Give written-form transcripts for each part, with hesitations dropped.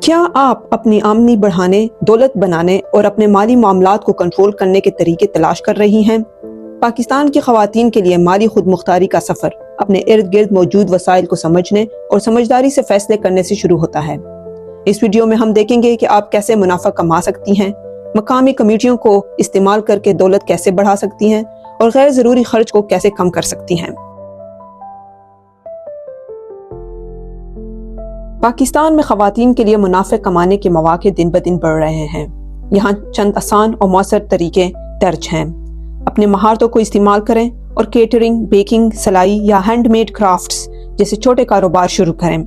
کیا آپ اپنی آمدنی بڑھانے، دولت بنانے اور اپنے مالی معاملات کو کنٹرول کرنے کے طریقے تلاش کر رہی ہیں؟ پاکستان کی خواتین کے لیے مالی خود مختاری کا سفر اپنے ارد گرد موجود وسائل کو سمجھنے اور سمجھداری سے فیصلے کرنے سے شروع ہوتا ہے۔ اس ویڈیو میں ہم دیکھیں گے کہ آپ کیسے منافع کما سکتی ہیں، مقامی کمیٹیوں کو استعمال کر کے دولت کیسے بڑھا سکتی ہیں اور غیر ضروری خرچ کو کیسے کم کر سکتی ہیں۔ پاکستان میں خواتین کے لیے منافع کمانے کے مواقع دن بدن بڑھ رہے ہیں۔ یہاں چند آسان اور مؤثر طریقے درج ہیں۔ اپنے مہارتوں کو استعمال کریں اور کیٹرنگ، بیکنگ، سلائی یا ہینڈ میڈ کرافٹس جیسے چھوٹے کاروبار شروع کریں۔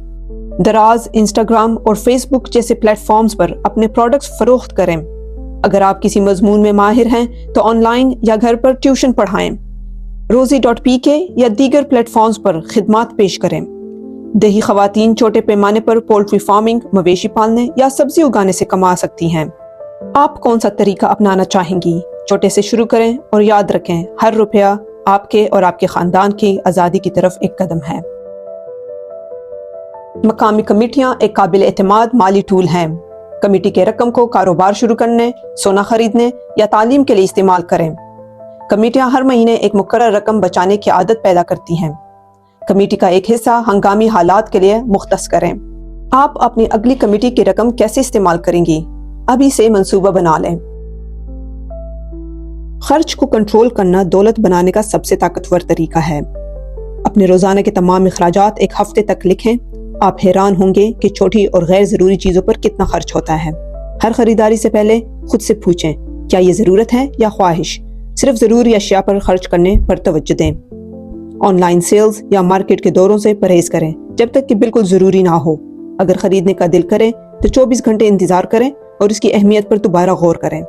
دراز، انسٹاگرام اور فیس بک جیسے پلیٹ فارمز پر اپنے پروڈکٹس فروخت کریں۔ اگر آپ کسی مضمون میں ماہر ہیں تو آن لائن یا گھر پر ٹیوشن پڑھائیں۔ روزی.pk یا دیگر پلیٹ فارمز پر خدمات پیش کریں۔ دیہی خواتین چھوٹے پیمانے پر پولٹری فارمنگ، مویشی پالنے یا سبزی اگانے سے کما سکتی ہیں۔ آپ کون سا طریقہ اپنانا چاہیں گی؟ چھوٹے سے شروع کریں اور یاد رکھیں، ہر روپیہ آپ کے اور آپ کے خاندان کی آزادی کی طرف ایک قدم ہے۔ مقامی کمیٹیاں ایک قابل اعتماد مالی ٹول ہیں۔ کمیٹی کے رقم کو کاروبار شروع کرنے، سونا خریدنے یا تعلیم کے لیے استعمال کریں۔ کمیٹیاں ہر مہینے ایک مقرر رقم بچانے کی عادت پیدا کرتی ہیں۔ کمیٹی کا ایک حصہ ہنگامی حالات کے لیے مختص کریں۔ آپ اپنی اگلی کمیٹی کی رقم کیسے استعمال کریں گی؟ ابھی سے منصوبہ بنا لیں۔ خرچ کو کنٹرول کرنا دولت بنانے کا سب سے طاقتور طریقہ ہے۔ اپنے روزانہ کے تمام اخراجات ایک ہفتے تک لکھیں۔ آپ حیران ہوں گے کہ چھوٹی اور غیر ضروری چیزوں پر کتنا خرچ ہوتا ہے۔ ہر خریداری سے پہلے خود سے پوچھیں، کیا یہ ضرورت ہے یا خواہش؟ صرف ضروری اشیاء پر خرچ کرنے پر توجہ دیں۔ آن لائن سیلز یا مارکیٹ کے دوروں سے پرہیز کریں جب تک کہ بالکل ضروری نہ ہو۔ اگر خریدنے کا دل کرے تو 24 گھنٹے انتظار کریں اور اس کی اہمیت پر دوبارہ غور کریں۔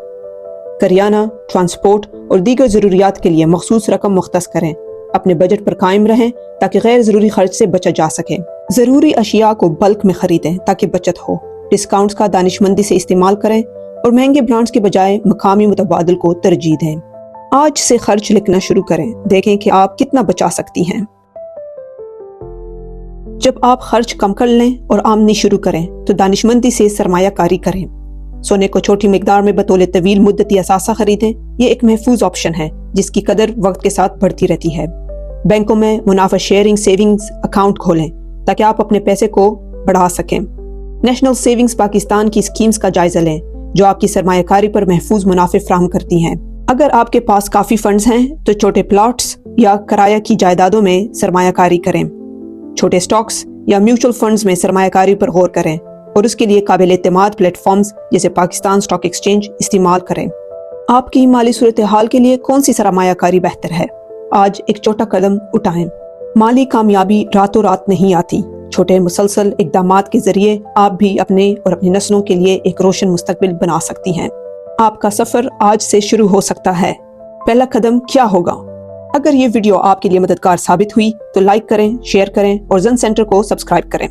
کریانہ، ٹرانسپورٹ اور دیگر ضروریات کے لیے مخصوص رقم مختص کریں۔ اپنے بجٹ پر قائم رہیں تاکہ غیر ضروری خرچ سے بچا جا سکے۔ ضروری اشیاء کو بلک میں خریدیں تاکہ بچت ہو۔ ڈسکاؤنٹس کا دانشمندی سے استعمال کریں اور مہنگے برانڈز کے بجائے مقامی متبادل کو ترجیح دیں۔ آج سے خرچ لکھنا شروع کریں، دیکھیں کہ آپ کتنا بچا سکتی ہیں۔ جب آپ خرچ کم کر لیں اور آمدنی شروع کریں تو دانشمندی سے سرمایہ کاری کریں۔ سونے کو چھوٹی مقدار میں بطور طویل مدتی اثاثہ خریدیں۔ یہ ایک محفوظ آپشن ہے جس کی قدر وقت کے ساتھ بڑھتی رہتی ہے۔ بینکوں میں منافع شیئرنگ سیونگز اکاؤنٹ کھولیں تاکہ آپ اپنے پیسے کو بڑھا سکیں۔ نیشنل سیونگز پاکستان کی اسکیمز کا جائزہ لیں جو آپ کی سرمایہ کاری پر محفوظ منافع فراہم کرتی ہیں۔ اگر آپ کے پاس کافی فنڈز ہیں تو چھوٹے پلاٹس یا کرایہ کی جائیدادوں میں سرمایہ کاری کریں۔ چھوٹے سٹاکس یا میوچل فنڈز میں سرمایہ کاری پر غور کریں اور اس کے لیے قابل اعتماد پلیٹ فارمز جیسے پاکستان اسٹاک ایکسچینج استعمال کریں۔ آپ کی مالی صورتحال کے لیے کون سی سرمایہ کاری بہتر ہے؟ آج ایک چھوٹا قدم اٹھائیں۔ مالی کامیابی راتوں رات نہیں آتی۔ چھوٹے مسلسل اقدامات کے ذریعے آپ بھی اپنے اور اپنی نسلوں کے لیے ایک روشن مستقبل بنا سکتی ہیں۔ آپ کا سفر آج سے شروع ہو سکتا ہے۔ پہلا قدم کیا ہوگا؟ اگر یہ ویڈیو آپ کے لیے مددگار ثابت ہوئی تو لائک کریں، شیئر کریں اور زن سینٹر کو سبسکرائب کریں۔